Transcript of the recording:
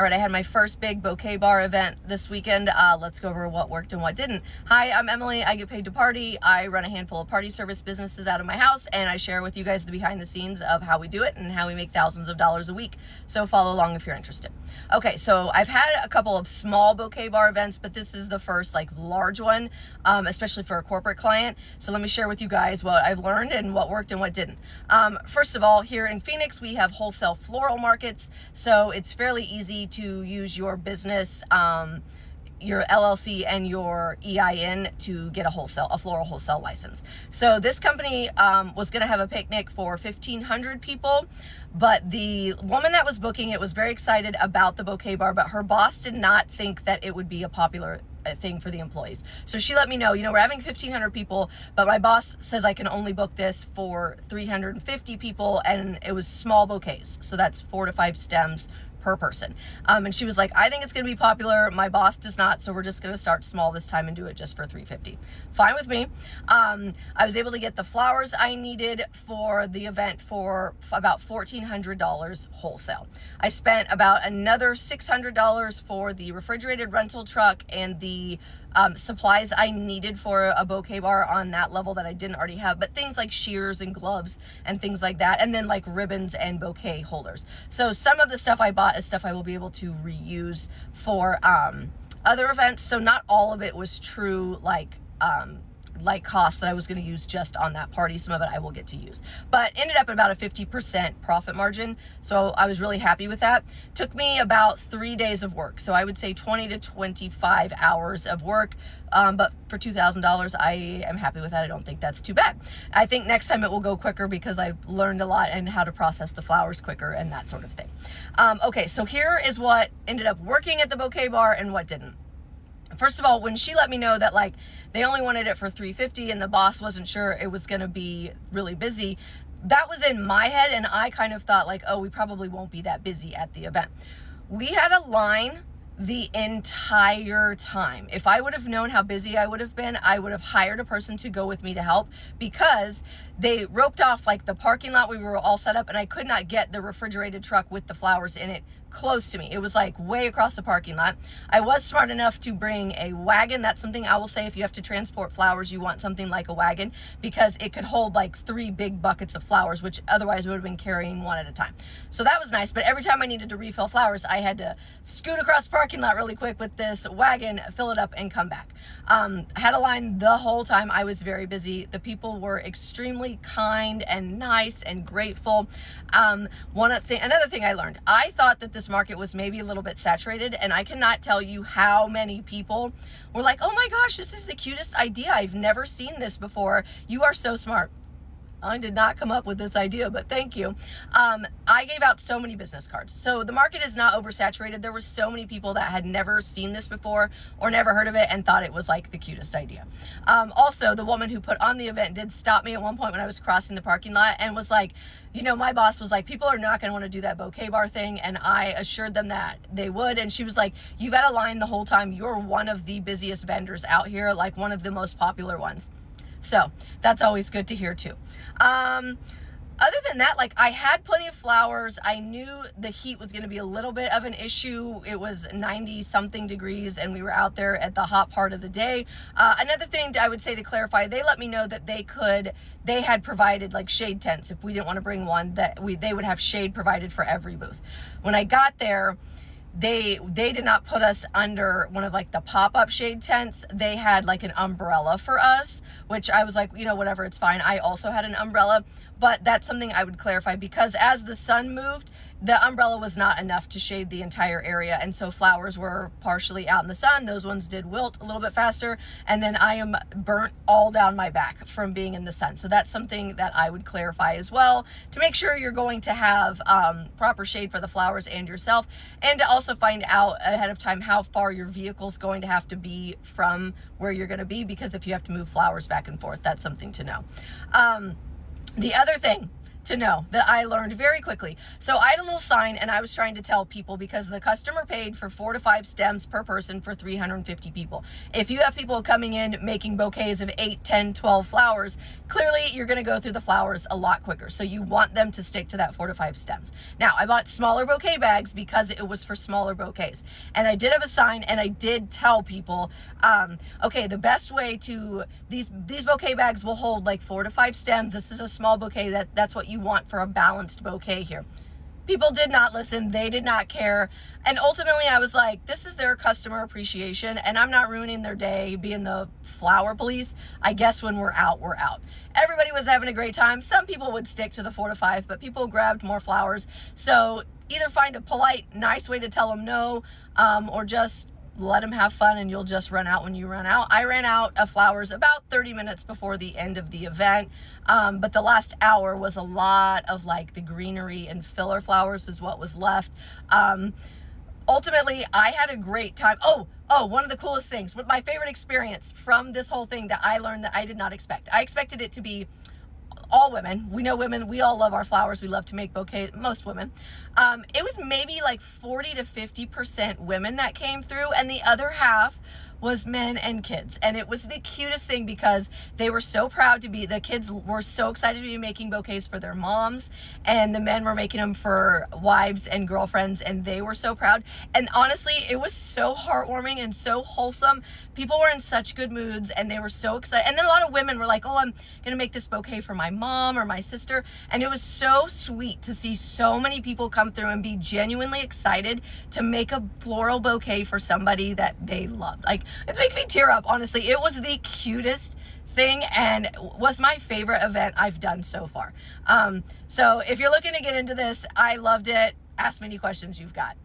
All right, I had my first big bouquet bar event this weekend. Let's go over what worked and what didn't. Hi, I'm Emily. I get paid to party. I run a handful of party service businesses out of my house, and I share with you guys the behind the scenes of how we do it and how we make thousands of dollars a week. So follow along if you're interested. Okay, so I've had a couple of small bouquet bar events, but this is the first like large one, especially for a corporate client. So let me share with you guys what I've learned and what worked and what didn't. First of all, here in Phoenix, we have wholesale floral markets. So it's fairly easy to use your business, your LLC and your EIN to get a floral wholesale license. So this company was going to have a picnic for 1,500 people, but the woman that was booking it was very excited about the bouquet bar, but her boss did not think that it would be a popular thing for the employees. So she let me know, we're having 1,500 people, but my boss says I can only book this for 350 people, and it was small bouquets. So that's 4 to 5 stems per person. And she was like, I think it's going to be popular. My boss does not. So we're just going to start small this time and do it just for 350. Fine with me. I was able to get the flowers I needed for the event for about $1,400 wholesale. I spent about another $600 for the refrigerated rental truck and the supplies I needed for a bouquet bar on that level that I didn't already have, but things like shears and gloves and things like that, and then like ribbons and bouquet holders. So some of the stuff I bought is stuff I will be able to reuse for other events. So not all of it was true like cost that I was going to use just on that party. Some of it I will get to use, but ended up at about a 50% profit margin. So I was really happy with that. Took me about 3 days of work. So I would say 20 to 25 hours of work. But for $2,000, I am happy with that. I don't think that's too bad. I think next time it will go quicker because I've learned a lot and how to process the flowers quicker and that sort of thing. Okay, so here is what ended up working at the bouquet bar and what didn't. First of all, when she let me know that like they only wanted it for $350 and the boss wasn't sure it was going to be really busy, that was in my head, and I kind of thought like, oh, we probably won't be that busy at the event. We had a line the entire time. If I would have known how busy I would have been, I would have hired a person to go with me to help, because they roped off like the parking lot. We were all set up and I could not get the refrigerated truck with the flowers in it close to me. It was like way across the parking lot. I was smart enough to bring a wagon. That's something I will say, if you have to transport flowers, you want something like a wagon, because it could hold like 3 big buckets of flowers, which otherwise would have been carrying one at a time. So that was nice. But every time I needed to refill flowers, I had to scoot across the parking lot really quick with this wagon, fill it up and come back. I had a line the whole time. I was very busy. The people were extremely kind and nice and grateful. Another thing I learned, I thought that this market was maybe a little bit saturated, and I cannot tell you how many people were like, oh my gosh, this is the cutest idea. I've never seen this before. You are so smart. I did not come up with this idea, but thank you. I gave out so many business cards. So the market is not oversaturated. There were so many people that had never seen this before or never heard of it and thought it was like the cutest idea. Also, the woman who put on the event did stop me at one point when I was crossing the parking lot and was like, my boss was like, people are not going to want to do that bouquet bar thing. And I assured them that they would. And she was like, you've had a line the whole time. You're one of the busiest vendors out here, like one of the most popular ones. So that's always good to hear too. Other than that, like I had plenty of flowers. I knew the heat was going to be a little bit of an issue. It was 90 something degrees and we were out there at the hot part of the day. Another thing I would say to clarify, they let me know that they had provided like shade tents. If we didn't want to bring one, they would have shade provided for every booth. When I got there, they did not put us under one of like the pop-up shade tents. They had like an umbrella for us, which I was like, whatever, it's fine. I also had an umbrella, but that's something I would clarify, because as the sun moved, the umbrella was not enough to shade the entire area. And so flowers were partially out in the sun. Those ones did wilt a little bit faster. And then I am burnt all down my back from being in the sun. So that's something that I would clarify as well, to make sure you're going to have proper shade for the flowers and yourself, and to also find out ahead of time how far your vehicle's going to have to be from where you're going to be, because if you have to move flowers back and forth, that's something to know. The other thing to know that I learned very quickly. So I had a little sign, and I was trying to tell people, because the customer paid for 4 to 5 stems per person for 350 people. If you have people coming in making bouquets of 8, 10, 12 flowers, clearly you're going to go through the flowers a lot quicker. So you want them to stick to that 4 to 5 stems. Now, I bought smaller bouquet bags because it was for smaller bouquets. And I did have a sign, and I did tell people, okay, the best way to, these bouquet bags will hold like 4 to 5 stems. This is a small bouquet. That's what you want for a balanced bouquet here. People did not listen. They did not care. And ultimately I was like, this is their customer appreciation, and I'm not ruining their day being the flower police. I guess when we're out, we're out. Everybody was having a great time. Some people would stick to the 4 to 5, but people grabbed more flowers. So either find a polite, nice way to tell them no, or just let them have fun, and you'll just run out when you run out. I ran out of flowers about 30 minutes before the end of the event, but the last hour was a lot of like the greenery and filler flowers is what was left. Ultimately, I had a great time. Oh, one of the coolest things, my favorite experience from this whole thing that I learned that I did not expect. I expected it to be all women. We know women, we all love our flowers. We love to make bouquets, most women. It was maybe like 40 to 50% women that came through, and the other half was men and kids. And it was the cutest thing because they were so proud to be, the kids were so excited to be making bouquets for their moms, and the men were making them for wives and girlfriends, and they were so proud. And honestly, it was so heartwarming and so wholesome. People were in such good moods, and they were so excited. And then a lot of women were like, oh, I'm gonna make this bouquet for my mom or my sister. And it was so sweet to see so many people come through and be genuinely excited to make a floral bouquet for somebody that they loved. Like, it's making me tear up, honestly. It was the cutest thing and was my favorite event I've done so far. So if you're looking to get into this, I loved it. Ask me any questions you've got.